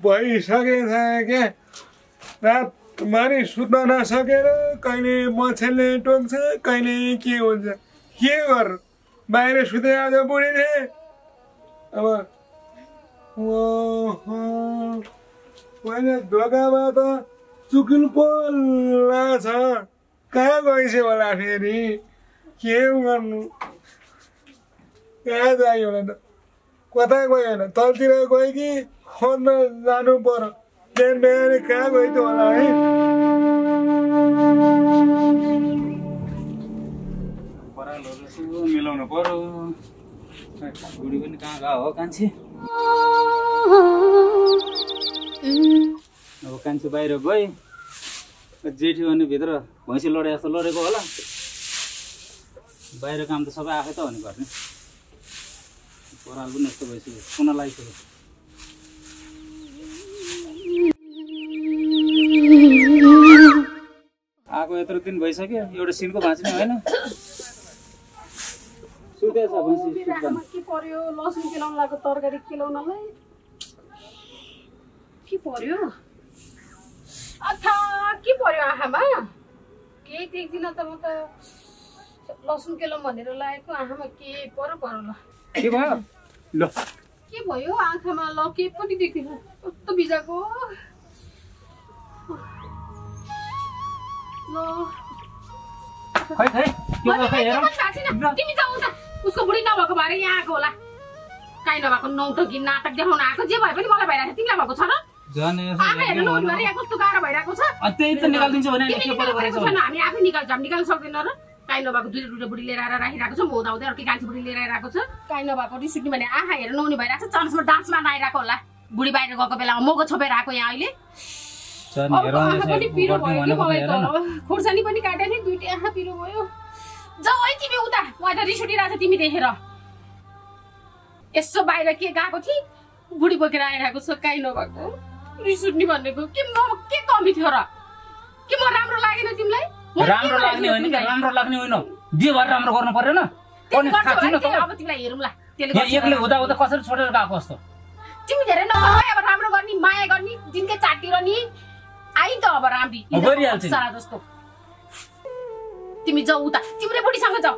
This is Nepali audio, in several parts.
भइसकेछ क्या रातभरि सुत्न नसकेर कहिले मच्छरले टोक्छ कहिले के हुन्छ के गर बाहिर सुते आज बुढीले अब मैले ढोकामा त चुकिल पोल्ला छ कहाँ गइछ होला फेरि के गर्नु कहाँ जायो होला त कता गयो होला तलतिर गयो कि खोज्न जानु पर्यो बिहान बिहान कहाँ गयो त होला है मिलाउनु पर्यो बुढी पनि कहाँ गयो हो कान्छी अब कान्छी बाहिर गए जेठी भने भित्र भैँसी लडे जस्तो लडेको होला बाहिर काम त सबै आफै त हो नि गर्ने पराल पनि यस्तो भइसक्यो सुन लागिसक्यो आएको यत्रो दिन भइसक्यो एउटा सिनको भाँच्ने होइन सुतेछ भैँसी के पर्यो लसुन केलाउन लाग्यो तरकारी केलाउनलाई के पर्यो अच्छा के पर्यो आँखामा केही देख्दिनँ त म त लसुन केलाउँ भनेर लागेको आँखामा के पर्यो पर्यो ल के भयो ल के भयो आँखामा ल के पनि देख्दिनँ कस्तो बिजाको ल खै खै के भयो खै हेर तिमी जाऊ त उसको बुढी नभएको भएर यहाँ आएको होला काहीँ नभएको नौटकी नाटक देखाउन आएको जे भए पनि मलाई भइरहेको छ तिमीलाई भएको छ र कस्तो गाह्रो भइरहेको छ त्यही त निकालिदिन्छु भने हामी आफै निकाल्न सक्दैन र काहीँ नभएको दुईवटा बुढी लिएर आएर राखिरहेको छ म हुँदाहुँदै अर्कै कान्छी बुढी लिएर आइरहेको छ काहीँ नभएको रिस उठ्ने भने आँखा हेरेर नहुने भइरहेको छ चर्चमा डान्समा आइरहेको होला बुढी बाहिर गएको बेलामा मगो छोपेर आएको यहाँ अहिले पिरो भयो कि मलाई त खोर्सानी पनि काटेको थिएँ दुइटै आँखा पिरो भयो जाऊ है तिमी उता उहाँ त रिस उठिरहेको छ तिमी देखेर यसो बाहिर के गएको थिएँ बुढी बोकेर आइरहेको छ काहीँ नभएको रिस उठ्ने भनेको के म के कमी थियो र के म राम्रो लागेन तिमीलाई राम्रो लाग्ने होइन राम्रो लाग्ने होइन जे भएर राम्रो गर्नु पर्दैन अब तिमीलाई हेरौँला एक्लै हुँदा हुँदा कसरी छोडेर गएको जस्तो तिमी धेरै नगर अब राम्रो गर्ने माया गर्ने दिनकै चाटी रहने आइ त अब राम्री सारा जस्तो तिमी जाऊ उता तिम्रो बुढीसँग जाऊ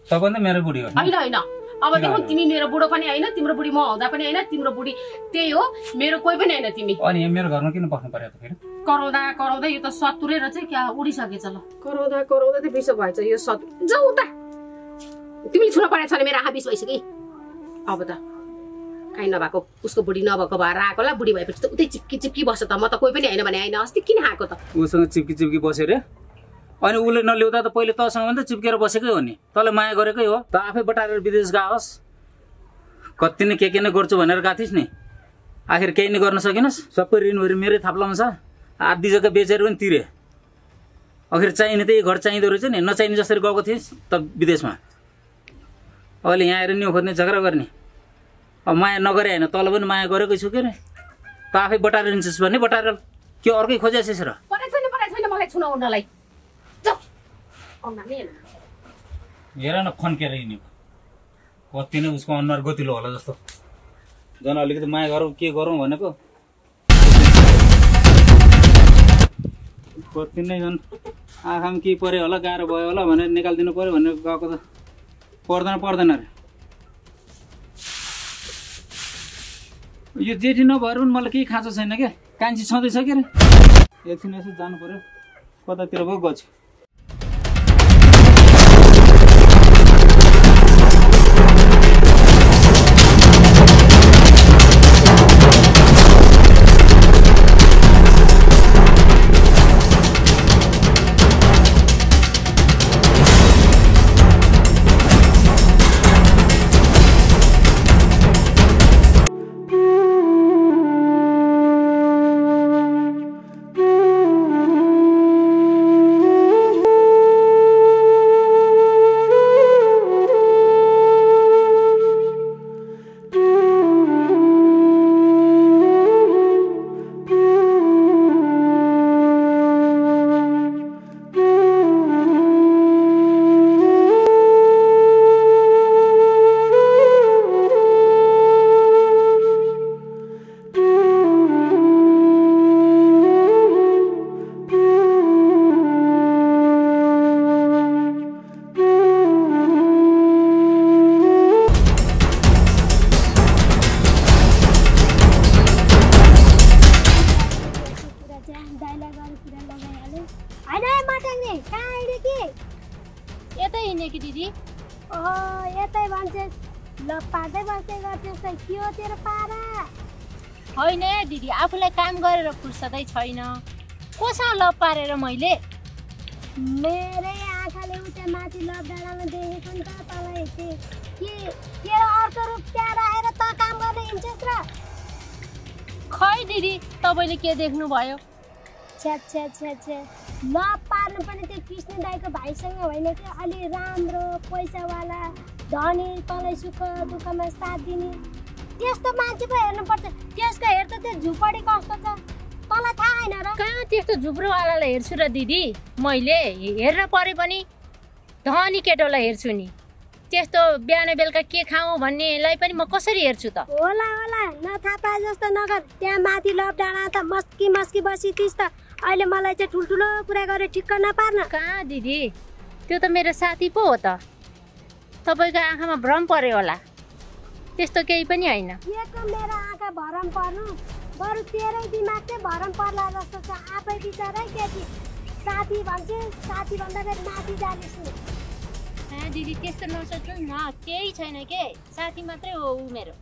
तपाईँ त मेरो बुढी हो होइन होइन अब देखौ तिमी मेरो बुढो पनि होइन तिम्रो बुढी म हुँदा पनि होइन तिम्रो बुढी त्यही हो मेरो कोही पनि होइन तिमी अनि मेरो घरमा किन बस्नु पर्यो त फेरि कराउँदा कराउँदा यो त सतुरेर चाहिँ क्या उडिसकेछ ल कराउँदा कराउँदा त बिसो भएछ यो सत जाऊ उता तिमीले छुन परेको छ भने मेरो आँखा बिस भइसक्यो अब त काहीँ नभएको उसको बुढी नभएको भएर आएको होला बुढी भएपछि त उतै चिप्की चिप्की बस्छ त म त कोही पनि होइन भने होइन अस्ति किन आएको त उसँग चिप्की चिप्की बस्यो रे अनि उसले नल्याउँदा त पहिले तसँग पनि त चिप्केर बसेकै हो नि तँलाई माया गरेकै हो त आफै बटारेर विदेश गओस् कति नै के नै गर्छु भनेर गएको थिइस् नि आखिर केही नै गर्न सकिनस् सबै ऋणहरू मेरै थाप्लामा छ आधी जग्गा बेचेर पनि तिरे आखिर चाहिने त्यही घर चाहिँदो रहेछ नि नचाहिने जसरी गएको थिइस् त विदेशमा अहिले यहाँ आएर न्यु खोज्ने झगडा गर्ने अब माया नगरे होइन तँलाई पनि माया गरेकै छु के रे त आफै बटारेर हिँड्छस् भने बटारेर के अर्कै खोजेछस् र छैन मलाई छुनाउनलाई हेर न खन्केर हिँड्यो कति नै उसको अनुहार गतिलो होला जस्तो झन् अलिकति माया गरौँ के गरौँ भनेको कति नै झन् आँखामा के पर्यो होला गाह्रो भयो होला भनेर निकालिदिनु पर्यो भनेर गएको त पर्दैन अरे यो जेठी नभएर पनि मलाई केही खाँचो छैन क्या कान्छी छँदैछ के अरे एकछिन यसो जानु पर्यो कतातिर पो गएको छु यतै भन्छस् ल पार्दै बस्दै गर्छस् त के हो तेरो पारा? होइन दिदी, आफूलाई काम गरेर फुर्सदै छैन, कोसँग लप पारेर मैले? मेरै आँखाले उता माथि लप डाँडामा देखेको नि त तँलाई। के तेरो अर्को रूप त्यहाँ राखेर त काम गर्न हिँड्छस् र? खै दिदी, तपाईँले के देख्नुभयो? छ्या छ्या छ्या छ्या, लप पार्नु पनि त्यो कृष्ण दाईको भाइसँग होइन कि? अलि राम्रो पैसावाला धनी, तँलाई सुख दुःखमा साथ दिने त्यस्तो मान्छे पो हेर्नुपर्छ। त्यसको हेर त त्यो झुपडी कस्तो छ, तँलाई थाहा होइन र? कहाँ त्यस्तो झुप्रोवालालाई हेर्छु र दिदी, मैले हेर्न परे पनि धनी केटोलाई हेर्छु नि। त्यस्तो बिहान बेलुका के खाऊँ भन्नेलाई पनि म कसरी हेर्छु त? होला होला, नथाहा पाए जस्तो नगर। त्यहाँ माथि लप डाँडा त मस्की मस्की बसिथिस् त, अहिले मलाई चाहिँ ठुल्ठुलो कुरा गरेर ठिक्क नपार्न। कहाँ दिदी, त्यो त मेरो साथी पो हो त। तपाईँको आँखामा भ्रम पर्यो होला, त्यस्तो केही पनि होइन। के मेरो आँखा भरम पर्नु, बरु तेरै दिमाग चाहिँ भरम पर्ला जस्तो छ। आफै बिचारै केटी साथी भन्छ, साथी भन्दाखेरि माथि जालिस् नि। दिदी त्यस्तो नसोच्नु न, केही छैन के, साथी मात्रै हो ऊ मेरो।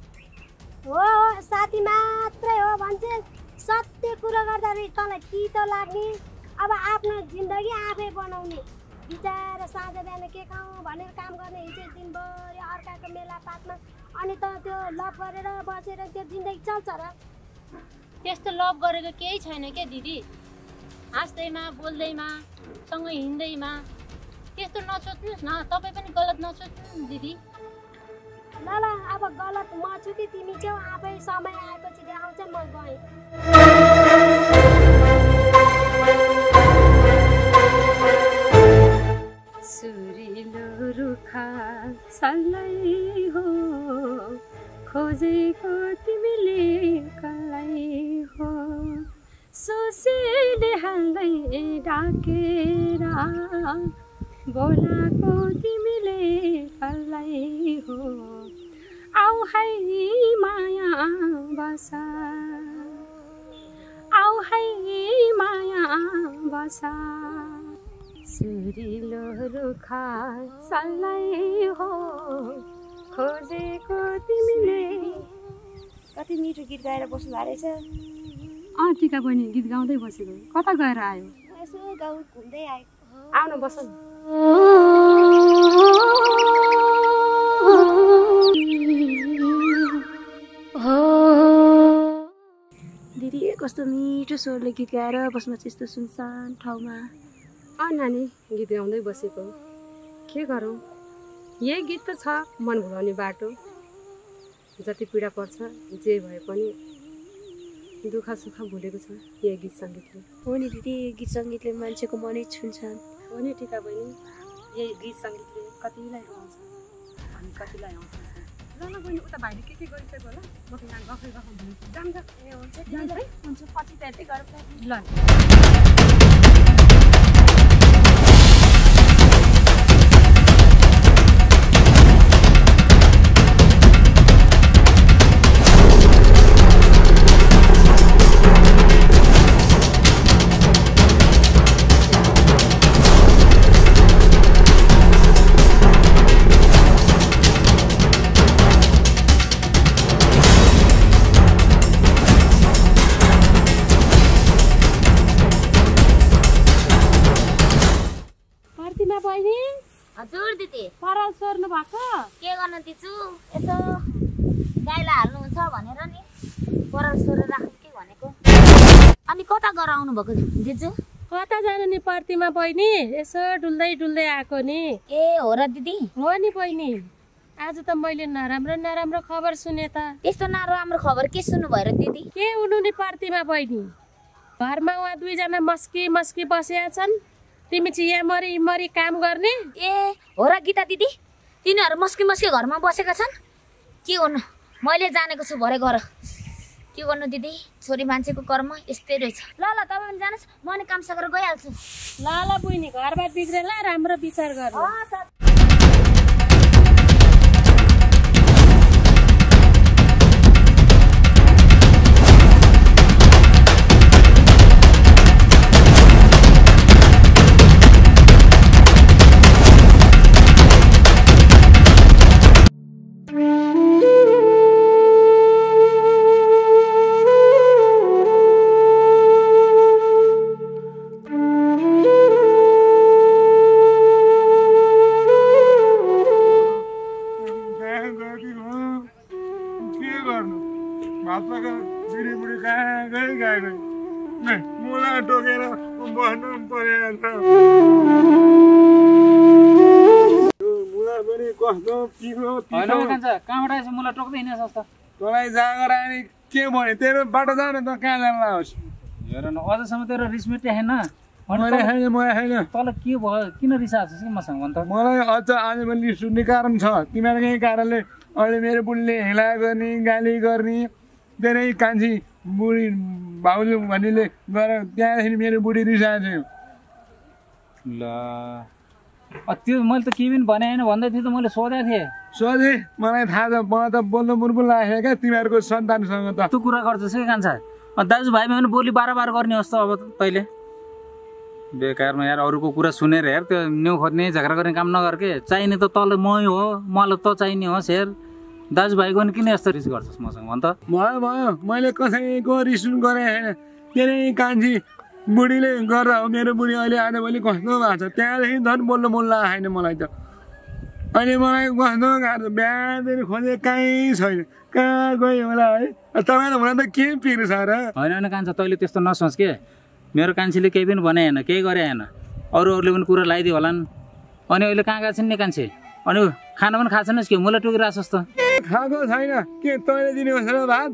हो साथी मात्रै हो भन्छ, सत्य कुरो गर्दाखेरि तँलाई तितो लाग्ने। अब आफ्नो जिन्दगी आफै बनाउने। बिचारा साँझ बिहान के खाऊँ भनेर काम गर्ने हिँड्छ दिनभरि अर्काको मेलापातमा, अनि त त्यो लप गरेर बसेर त्यो जिन्दगी चल्छ र? त्यस्तो लभ गरेको केही छैन क्या दिदी। हाँस्दैमा बोल्दैमा सँगै हिँड्दैमा त्यस्तो नसोच्नुहोस् न, तपाईँ पनि गलत नसोच्नु दिदी। ल ल, अब गलत म छु कि तिमी छेउ? आफै समय आएपछि देखाउँछ, म गएँ। सुरिलो रुखा सल्लै हो, खोजेको तिमीले कसलाई हो? सोसेले हाल्दै डाकेर बोलाको तिमीले कसलाई हो? आऊ है माया बसा, आऊ है माया बसा। सुरिलो रुखा सल्लै हो, खोजेको तिमीले। कति मिठो गीत गाएर बस्नु भएको रहेछ। टिका बहिनी गीत गाउँदै बसेको, कता गएर आयो? यसो गाउँ घुम्दै आएको। आउन बस। दिदी कस्तो मिठो स्वरले गीत गाएर बस्नु छ यस्तो सुनसान ठाउँमा। नानी गीत गाउँदै बसेको, के गरौँ, यही गीत त छ मन भुलाउने बाटो। जति पीडा पर्छ जे भए पनि दुःख सुख भुलेको छ यही गीत सङ्गीतले। हो नि दिदी, गीत सङ्गीतले मान्छेको मनै छुन्छन्। हो नि टिका बहिनी, यही गीत सङ्गीतले कतिलाई रुवाउँछ अनि कतिलाई हँसाउँछ। ल ल बहिनी, उता भाइले के गरिसक्यो होला, म त यहाँ गफै भन्छु। जान्छ ए हुन्छ दिदी, हुन्छ पछि भेट्दै गरौँ ल। हजुर दिदी, पराल सोर्नु भएको? के गर्न दिन्छु, यसो गाईलाई हाल्नुहुन्छ भनेर नि पराल सोरेर राख्नु के भनेको। अनि कता गराउनु भएको दिजु? कता जानु नि प्रतिमा बहिनी, यसो डुल्दै डुल्दै आएको नि। ए हो र दिदी? हो नि बहिनी, आज त मैले नराम्रो नराम्रो खबर सुने त। त्यस्तो नराम्रो खबर के सुन्नु भयो र दिदी? के हुनु नि प्रतिमा बहिनी, घरमा उहाँ दुईजना मस्की मस्की बसेका छन्, तिमी चाहिँ यमरी इमरी काम गर्ने। ए हो र गीता दिदी, तिनीहरू मस्की मस्की घरमा बसेका छन्? के गर्नु, मैले जानेको छु भरे गर। के गर्नु दिदी, छोरी मान्छेको कर्म यस्तै रहेछ। ल ल, तपाईँ पनि जानुहोस्, म नि काम सकेर गइहाल्छु। ल ल बहिनी, घरबार बिग्रेला, राम्रो विचार गर्नु। हप्ताको बुढी कहाँ गए मुला टोकेर बस्नु परेको छ मुला पनि कस्तो पिरो होइन कान्छा कहाँबाट आएछ मुला टोक्दै हिँडेछ जस्तो तँलाई जाँगर आने के भने तेरो बाटो जाने त कहाँ जान लाओस् हेर न अझसम्म तेरो रिस मेटेन मैले छैन तल के भयो किन रिसाएको छस् कि मसँग भन् त मलाई अझ आज पनि रिस उठ्ने कारण छ तिमीहरूकै कारणले अहिले मेरो बुढीले हेला गर्ने गाली गर्ने धेरै कान्छी बुढी भाउजू भन्नेले गएर त्यहाँदेखि मेरो बुढी रिसाएको थियो ल त्यो मैले त केही पनि भने होइन भन्दै थिएँ त मैले सोधेको थिएँ सोझे मलाई थाहा छ मलाई त बोल्नु मुर्बुल लागेको क्या तिमीहरूको सन्तानसँग त त्यो कुरा गर्छस् कि कान्छा दाजुभाइमा पनि बोली बार गर्ने होस् त अब तैँले बेकारमा यार अरूको कुरा सुनेर हेर त्यो न्यु खोज्ने झगडा गर्ने काम नगर के चाहिने त तल मै हो मलाई त चाहिने होस् हेर दाजुभाइको नि किन यस्तो रिस गर्छस् मसँग भन् त भयो मैले कसैको रिस गरेँ छैन धेरै कान्छी बुढीले गरेर हो मेरो बुढी अहिले आजभोलि कस्तो भएको छ त्यहाँदेखि झन् बोल्नु मन लागेको छैन मलाई त अहिले मलाई कस्तो गाह्रो बिहादेखि खोजे कहीँ छैन कहाँ गयो होला है तपाईँलाई मलाई त के पिर्छ र होइन कान्छा तैँले त्यस्तो नसोच के मेरो कान्छीले केही पनि भने होइन केही गरे होइन अरूहरूले पनि कुरा लगाइदियो होलान् अनि अहिले कहाँ गएको छिन् नि कान्छे अनि खाना पनि खाएको छैनस् कि मुला टोकिरहेछस् त खाएको छैन के तैँले दिनुहोस् र भात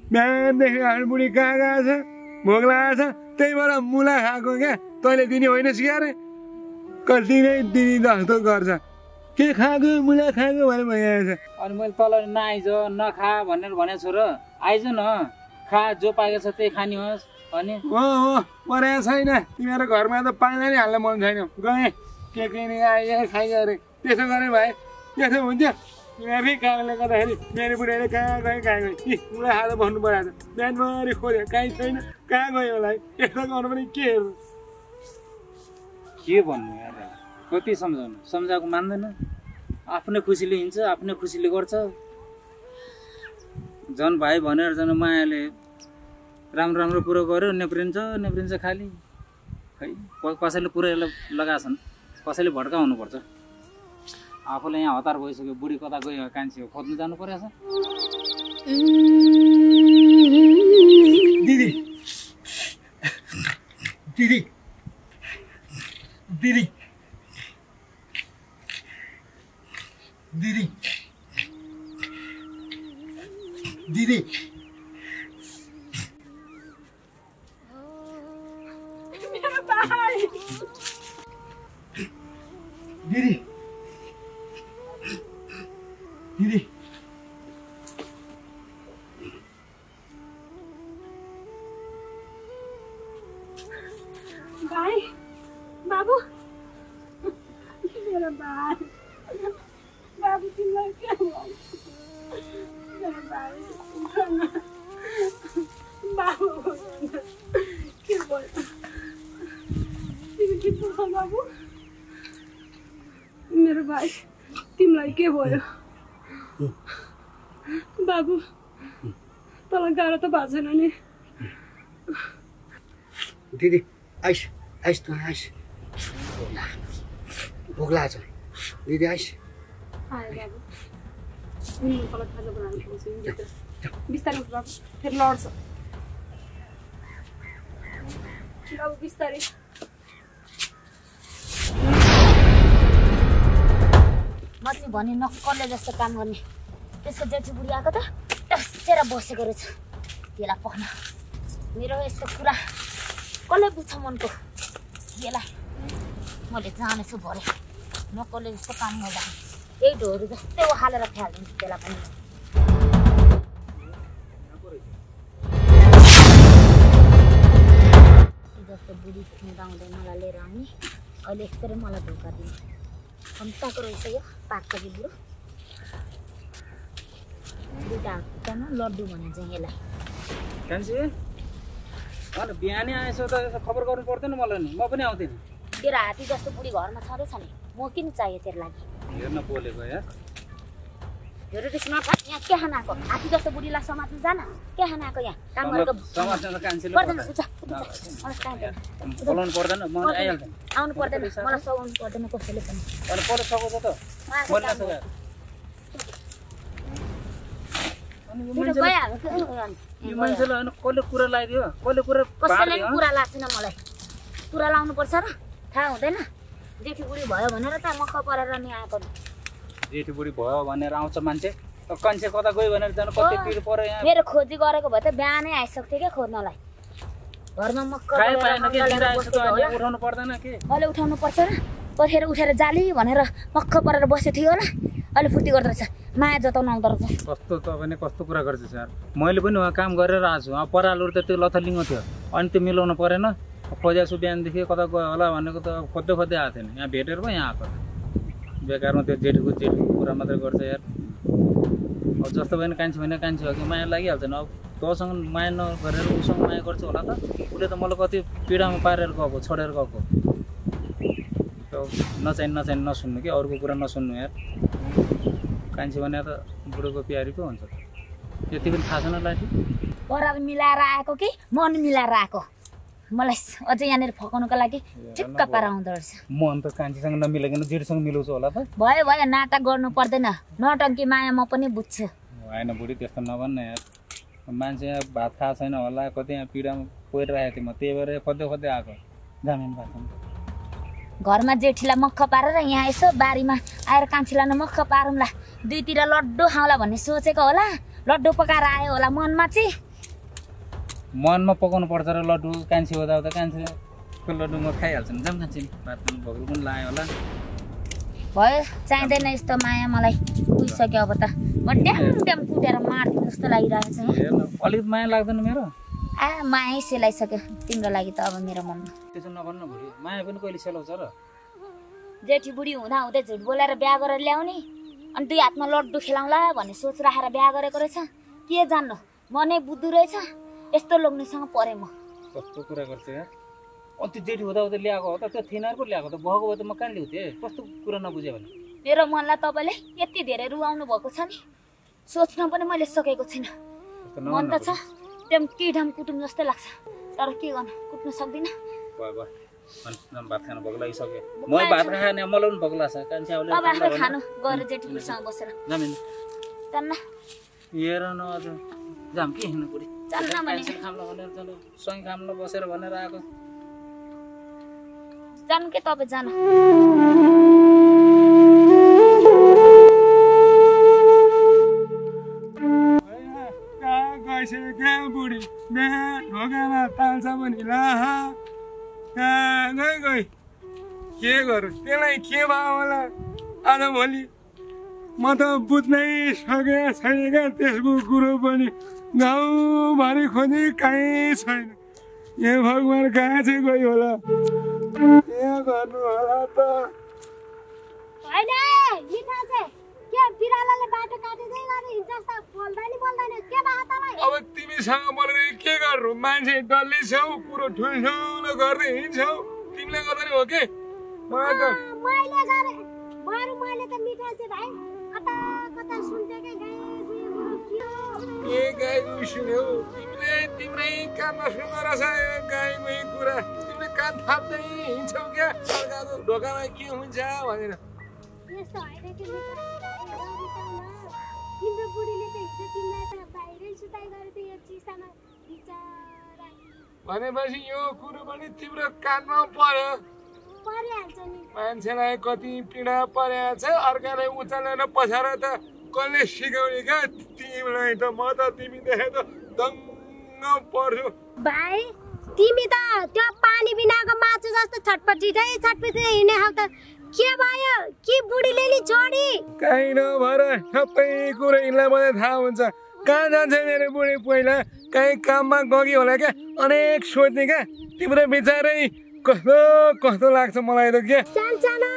बिहानदेखि हाम्रो बुढी कहाँ गएको छ भोक लागेको छ त्यही भएर मुला खाएको क्या तैँले दिने होइनस् कि अरे कति नै दिने जस्तो गर्छ के खाएको मुला खाएको भनेर भइरहेको छ अनि मैले तल नआइज नखा भनेर भनेको छु र आइज न खा जो पाएको छ त्यही खाने होस् अनि हो परेको छैन तिमीहरू घरमा त पाइला नि हाल्न मन छैन गएँ के किने आइए खाइयो अरे त्यसो गरे भाइ त्यसो हुन्थ्यो तिमीहरूकै कारणले गर्दाखेरि मेरो बुढीले कहाँ गयो कि मुला खाएर बस्नु परेको छ बिहानभरि खोज्यो कहीँ छैन कहाँ गयो होला है यस्तो गर्नु पनि के हेर्नु के भन्नु यार कति सम्झाउनु सम्झाएको मान्दैन आफ्नै खुसीले हिँड्छ आफ्नै खुसीले गर्छ झन् भाइ भनेर झन् मायाले राम्रो कुरो गर्यो नेप्रिन्छ खालि खै कसैले पुरै लगाएछन् कसैले भड्काउनुपर्छ आफूलाई यहाँ हतार भइसक्यो बुढी कता गयो कान्छी हो खोज्नु जानु परेछ दिदी दिदी दिदी दिदी दिदी दिदी दिदी भाइ बाबु मेरो भाइ बाबु तिमीलाई के भयो मेरो भाइ बाबु के भयो तिमी ठिक छौ बाबु मेरो भाइ तिमीलाई के भयो बाबु तँलाई गाह्रो त भएको छैन नि दिदी आइस त आइस भोक लागेको छ दिदी आइस आयो बाबु तँलाई खाजा बनाउनु पर्छ बिस्तारै उठ बाबु फेरि लड्छ बाबु बिस्तारै म चाहिँ भने नक्करले जस्तो काम गर्ने त्यसको जेठी बुढी आएको त टस्सेर बसेको रहेछ त्यसलाई पख्न मेरो यस्तो कुरा कसले बुझ्छ मनको यसलाई मैले जानेछु भरे नक्करले जस्तो काम गर्दा यही ढोहरू जस्तै उखालेर फ्यालिदिन्छु त्यसलाई पनि जस्तो बुढी खुम्दाउँदै मलाई लिएर आउने अहिले यस्तरी मलाई धोका दिन्छ अन्ताको रहेछ यो पाक्कजी बुढो दुईवटा हातमा लड्डु भनिन्छ यसलाई कान्छी अनि बिहानै आएछ त खबर गर्नु पर्दैन मलाई नि म पनि आउँथेँ नि तेरो हात्ती जस्तो बुढी घरमा छँदैछ नि म किन चाहियो तेरो लागि हेर्न बोलेको यार हेर रिस नखास यहाँ के खानाको हात्ती जस्तो बुढीलाई समात्नु जान के खानाको यहाँ काम गरेको समाजसँग कान्छीले पर्दैन उठ्छ बोलाउनु पर्दैन म आइहाल्थेँ आउनु पर्दैन मलाई सघाउनु पर्दैन कसैले पनि अनि पढ्न सकाउँछ त मैले नसकाएको यो मान्छेलाई होइन कसले कुरा लगाइदियो कसले कुरा कसैले कुरा लाग्दैन मलाई कुरा लाउनु पर्छ र थाहा हुँदैन जेठी बुढी भयो भनेर त मक्क परेर नि आएको जेठी बुढी भयो भनेर आउँछ मान्छे कन्छे कता गयो भनेर जानु कति पिर पर्यो यहाँ मेरो खोजी गरेको भए त बिहानै आइसक्थ्यो क्या खोज्नलाई घरमा मक्क उठाउनु पर्दैन के अहिले उठाउनु पर्छ र पखेर उठेर जाली भनेर मक्क परेर बसेको थियो होला अहिले फुर्ती गर्दो रहेछ माया जताउनु आउँदो रहेछ कस्तो तपाईँले कस्तो कुरा गर्छ सर मैले पनि उहाँ काम गरेर आएको छु परालहरू त त्यो लथलिङ्ग थियो अनि त्यो मिलाउनु परेन खोजेको छु बिहानदेखि कता गयो होला भनेको त खोज्दै खोज्दै आएको थिएन यहाँ भेटेर पो यहाँ आएको बेकारमा त्यो जेठीको कुरा मात्रै गर्छ यार अब जस्तो भएन कान्छी भने कान्छी हो कि माया लागिहाल्छ नि अब तँसँग माया नगरेर उसँग माया गर्छ होला त उसले त मलाई कति पीडामा पारेर गएको छोडेर गएको नचाहिने नसुन्नु कि अरूको कुरा नसुन्नु यार कान्छी भने त बुढोको प्यारी पो हुन्छ त्यति पनि थाहा छैन लाठी पराल मिलाएर आएको कि मन मिलाएर आएको मलाई अझै यहाँनिर फकाउनुको लागि ठिक्क पारा आउँदो रहेछ मन त कान्छीसँग नमिलाइकन जेठीसँग मिलाउँछ होला त भयो नाटक गर्नु पर्दैन नटङ्की माया म पनि बुझ्छु होइन बुढी त्यस्तो नभन्न यार मान्छे यहाँ भात खाएको छैन होला कति यहाँ पीडामा परिरहेको थिएँ म त्यही भएर खोज्दै आएको जामिन भएको घरमा जेठीलाई मक्ख पारेर यहाँ यसो बारीमा आएर कान्छीलाई मक्ख पारौँला दुईतिर लड्डु खाउँला भन्ने सोचेको होला लड्डु पकाएर आयो होला मनमा चाहिँ मनमा पकाउनु पर्छ र लड्डु कान्छी हुँदा कान्छीको लड्डु म खाइहाल्छु नि जाम कान्छी भात पनि भोग्नु पनि लाग्यो होला भयो चाहिँदैन यस्तो माया मलाई पुगिसक्यो अब त म ट्याम कुटेर मार्दिनु जस्तो लागिरहेको छ अलिकति माया लाग्दैन मेरो माया सेलाइसक्यो तिम्रो लागि त अब मेरो मनमा त्यसो नभन्नु बुढी माया पनि कहिले सेलाउँछ र जेठी बुढी हुँदा हुँदै झुट बोलेर बिहा गरेर ल्याउने अनि दुई हातमा लड्डु खेलाउँला भन्ने सोच राखेर बिहा गरेको रहेछ के जान्नु मनै बुद्धु रहेछ यस्तो लोग्नेसँग परे म कस्तो कुरा गर्छ यार अन्त जेठी हुँदा ल्याएको हो त त्यो थिनर पो ल्याएको त भएको भए त म कहाँ ल्याउँथेँ कस्तो कुरा नबुझ्यो भने मेरो मनलाई तपाईँले यति धेरै रुवाउनु भएको छ नि सोच्न पनि मैले सकेको छुइनँ मन त छ त्यो किढाम कुटुम जस्तै लाग्छ तर के गर्नु कुट्नु सक्दिनँ भात खानु भोक लागिसक्यो म भात खाने मलाई पनि भोक लाग्छ कान्छी तपाईँ खानु गएर जेठीसँग बसेर जान्न हेर न अझ जाम के हिँड्नु बुढी जान्न भने सँगै खाम्न बसेर भनेर आएको जानु के तपाईँ जानु कहाँ बुढी ढोकामा ताल्छ भने ला कहाँ गई के गरौँ त्यसलाई के भयो होला आज भोलि म त बुझ्नै सकेको छैन क्या त्यसको कुरो पनि गाउँभरि खोजे कहीँ छैन ए भगवान् कहाँ चाहिँ गयो होला के गर्नु होला त अब तिमीसँग बोलेर के गर्नु मान्छे डल्लै छौ कुरो ठुल्ठुलो गर्दै हिँड्छौ तिमीले गर्दा नि हो के गाई गुई सुन्यौ तिमीले तिम्रै कानमा सुन्नु रहेछ गाई गुई कुरा तिमीले कान थाप्दै हिँड्छौ क्या अर्काको ढोकामा के हुन्छ भनेर तिम्रो बुढीले त हिजो तिमीलाई त बाहिरै सुताइ गरेको यो चिसामा बिचारा भनेपछि यो कुरो पनि तिम्रो कानमा पर्यो परिहाल्छ नि मान्छेलाई कति पीडा परेको छ अर्कालाई उचालेर पछाएर त कसले सिकाउने क्या तिमीलाई त म त तिमी देखे त दङ्ग पर्छु भाइ तिमी त त्यो पानी बिनाको माछा जस्तो छटपटी हिँड्ने खाल त के भयो कि बुढीले नि छोडी काहीँ नभएर सबै कुरो यिनलाई मलाई थाहा हुन्छ कहाँ जान्छ मेरो बुढी पहिला कहीँ काममा गयो होला क्या अनेक सोध्ने क्या तिम्रो विचारै कस्तो कस्तो लाग्छ मलाई त के सानो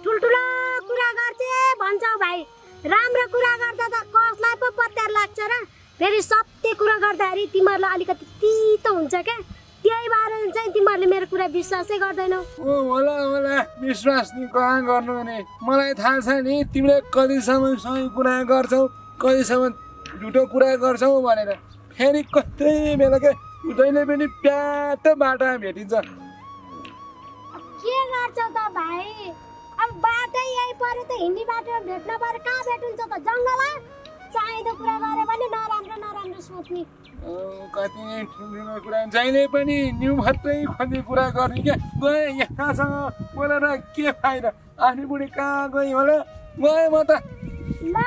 ठुल्ठुलो कुरा गर्थे भन्छौ भाइ राम्रो कुरा गर्दा त कसलाई पो पत्यार लाग्छ र फेरि सत्य कुरा गर्दाखेरि तिमीहरूलाई अलिकति तितो हुन्छ क्या त्यही भएर चाहिँ तिमीहरूले मेरो कुरा विश्वासै गर्दैनौ होला विश्वास नि कहाँ गर्नु भने मलाई थाहा छ नि तिमीले कतिसम्म सही कुरा गर्छौ कतिसम्म झुटो कुरा गर्छौ भनेर फेरि कतै बेला क्या जहिले पनि प्याटो बाटो भेटिन्छ के गर्छौ त भाइ अब बाटो यही पऱ्यो त हिँड्ने बाटो भेट्न पऱ्यो कहाँ भेटिन्छ त जङ्गलमा चाहिँदो कुरा गरे भने नराम्रो नराम्रो सोच्ने कति ठुल्ठुलो कुरा जहिले पनि न्यु भत्रै खोज्ने कुरा गर्ने क्या गएँ यहाँसँग बोलेर के फाइदा आफ्नै बुढी कहाँ गएँ होला गएँ म त ल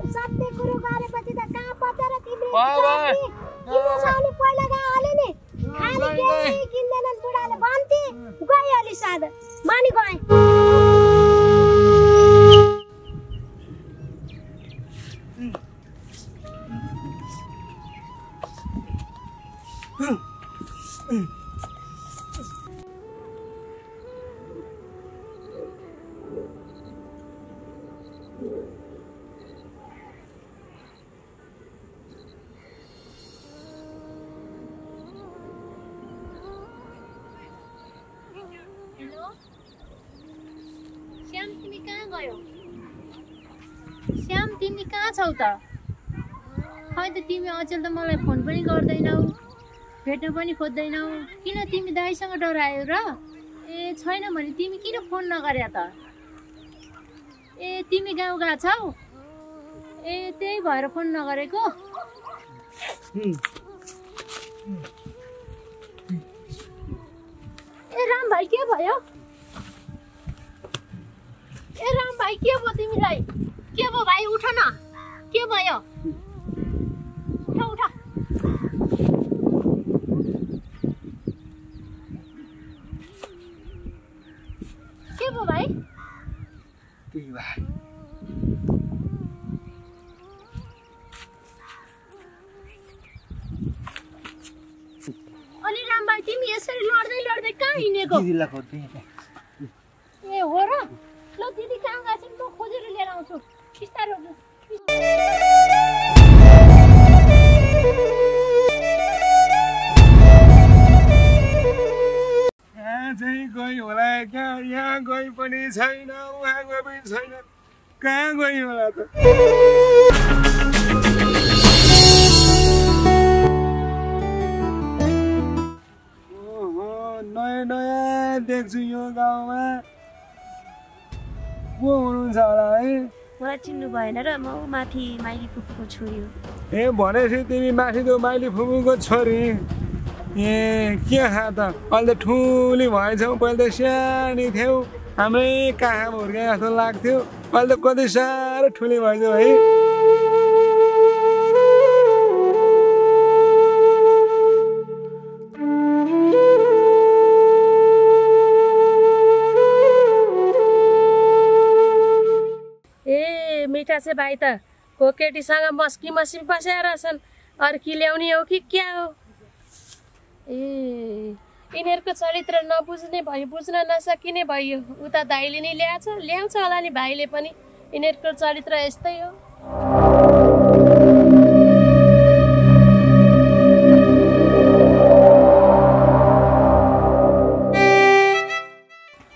सत्य कुरो गरेपछि त कहाँ पचेर तिम्रो पहिला गए नि खाली केही किन्दैनन् बुढाले भन्थे गइहाली सादा मानि गएँ श्याम तिमी कहाँ छौ त खै त तिमी अचेल त मलाई फोन पनि गर्दैनौ भेट्न पनि खोज्दैनौ किन तिमी दाइसँग डरायो र ए छैन भने तिमी किन फोन नगर्या त ए तिमी गाउँ गएको छौ ए त्यही भएर फोन नगरेको ए राम भाइ के भयो ए राम भाइ के भयो तिमीलाई के भयो भाइ उठ न के भयो उठ उठ के भयो भाइ अनि राम भाइ तिमी यसरी लड्दै लड्दै कहाँ हिँडेको ए हो र ल दिदी कहाँ गएको छिन् म खोजेर लिएर आउँछु बिस्तारो कहाँ चाहिँ गई होला क्या यहाँ गई पनि छैन उहाँ गए पनि छैन कहाँ गई होला त ओहो नयाँ नयाँ देख्छु यो गाउँमा को हुनुहुन्छ होला है मलाई चिन्नु भएन र म माथि माइली फुपूको छोरी हो ए भनेपछि तिमी माथि त्यो माइली फुपूको छोरी ए के खा त अहिले त ठुली भएछौ पहिले त सानी थियौ हाम्रै काखा हुर्के जस्तो लाग्थ्यो अहिले त कति साह्रो ठुली भएछौ है मिठासे भाइ त को केटीसँग मस्की मसी बसेर छन् अर्की ल्याउने हो कि क्या हो ए यिनीहरूको चरित्र नबुझ्ने भयो बुझ्न नसकिने भयो उता दाइले नै ल्याउँछ होला नि भाइले पनि यिनीहरूको चरित्र यस्तै हो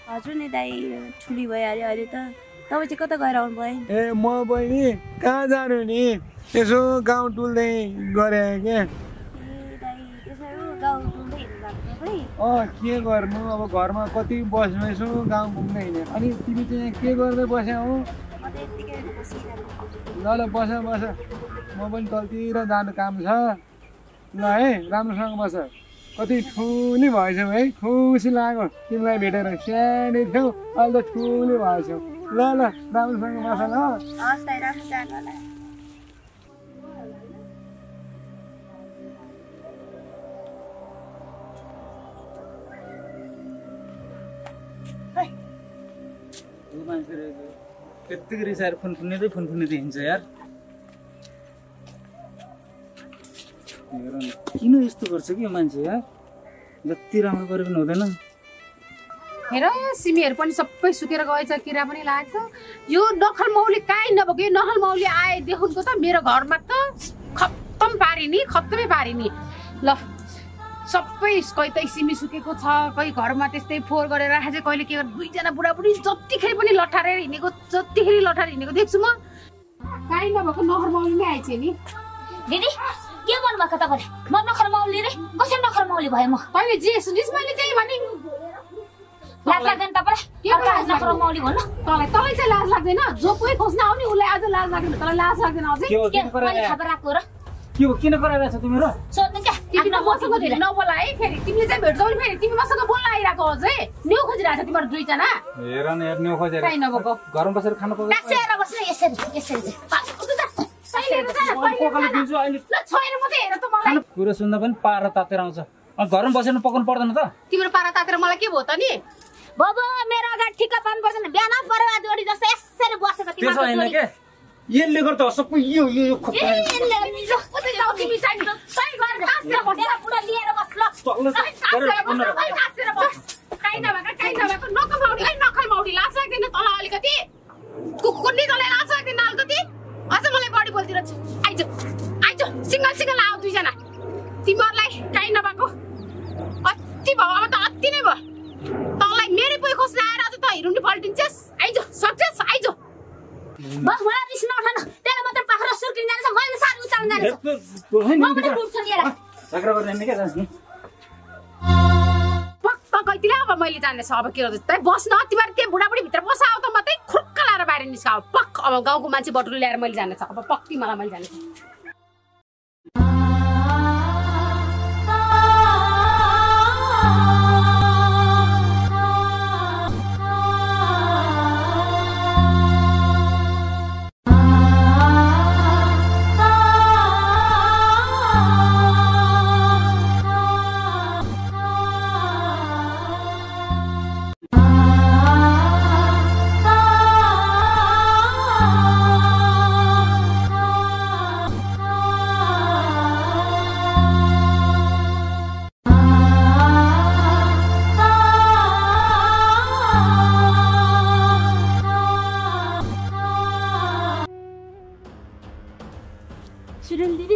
हजुर नि दाइ ठुली भइहाल्यो अहिले त तपाईँ चाहिँ कता गएर आउनु भयो ए म बहिनी कहाँ जानु नि यसो गाउँ टुल्दै गरे के के गर्नु अब घरमा कति बस्नु यसो गाउँ घुम्न हिँड्यो अनि तिमी चाहिँ के गर्दै बस्या हौ ल ल बस बस म पनि तलतिर जानु काम छ ल है राम्रोसँग बस कति ठुली भएछौ है खुसी लाग्यो तिमीलाई भेटेर सानै थियौ अहिले त ठुली भएछौ ल ल राम्रोसँग बस ल त्यत्तिकै रिसाएर फोन फुन्निँदै हिँड्छ यार किन यस्तो गर्छ कि यो मान्छे यार जति राम्रो गरे पनि हुँदैन हेर सिमीहरू पनि सबै सुकेर गएछ किरा पनि लाग्छ यो नखल मौली काहीँ नभएको यो नखल मौली आएदेखिको त मेरो घरमा त खत्तमै पारिनी ल सबै कहीँ सिमी सुकेको छ कहीँ घरमा त्यस्तै फोहोर गरेर राखेको छ कहिले के दुईजना बुढाबुढी जतिखेर पनि लठारेर हिँडेको देख्छु म काहीँ नभएको नखल मौली नै आएछ नि दिदी के भन्नुभएको तपाईँले म नखर मौली रे कसरी नखर मौली भए म तैँले जे सुनिस् मैले त्यही भने लाज लाग्दैन तपाईँलाई अर्को नखरो मौली भन्नु तँलाई चाहिँ लाज लाग्दैन जो कोही खोज्न आउने उसलाई आज लाज लाग्दैन तँलाई लाज लाग्दैन अझै मैले खबर राख्नु र के हो किन कराइरहेछ तिमी र सोध्नु क्या तिमी मसँग धेरै नबोला है फेरि तिमीले चाहिँ भेट्छौ नि फेरि तिमी मसँग बोल्न आइरहेको अझै न्यु खोजिरहेछ तिमीहरू दुईजना हेर न यार न्यु खोजेर काई नबोको घरमा बसेर खानु पाउँछ बसेर बस्नु यसरी कोकाले दिन्छु अहिले छैन मात्रै हेर त मलाई कुरो सुन्दा पनि पारा तातेर आउँछ अनि घरमा बसेर पकाउनु पर्दैन त तिम्रो पारा तातेर मलाई के भयो त नि बाबा मेरो अगाडि ठिक्क पाउनु पर्दैन बिहान परेवा जोडी जस्तो यसरी बसेको त्यसो हैन के यसले गर्दा सबै यो खोक्का तिमी चाहिँ सही गरेर कासेर बसेर पुरा लिएर बस्ल काई नभएको नखै मौडी लाज लाग्दैन तँलाई अलिकति कुकुर्नी तँलाई लाज लाग्दैन अलिकति अझ मलाई बढी बोल्दिरहेछ आइज सिङ्गल आऊ दुईजना तिमीहरूलाई काहीँ नभएको अति भयो अब त अति नै भयो तँलाई मेरै पोइ खोज्न आएर अझ त हिरुनी पल्टिन्छस् आइज सक्छस् आइज बस मलाई रिस नउठाउनु त्यसले मात्र पाखरा सुर्किन जान्छ मैले सार उचाल्न जान्छ म पनि उठ्छु नि यार झगडा गर्ने के जान्छ नि पक्का गइदिला अब मैले जान्नेछ अब के गर्छ तै बस्न तिमीहरू त्यहाँ बुढाबुढी भित्र बसा आऊ त मात्रै खुर्क लाएर बाहिर निस्काऊ पक्क अब गाउँको मान्छे बटुल ल्याएर मैले जान्नेछ अब पक्की मलाई मैले जान्नेछ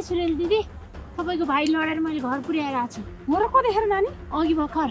सुरेल दिदी तपाईँको भाइ लडेर मैले घर पुर्याएर आएको छु म र कतिखेर नानी अघि भर्खर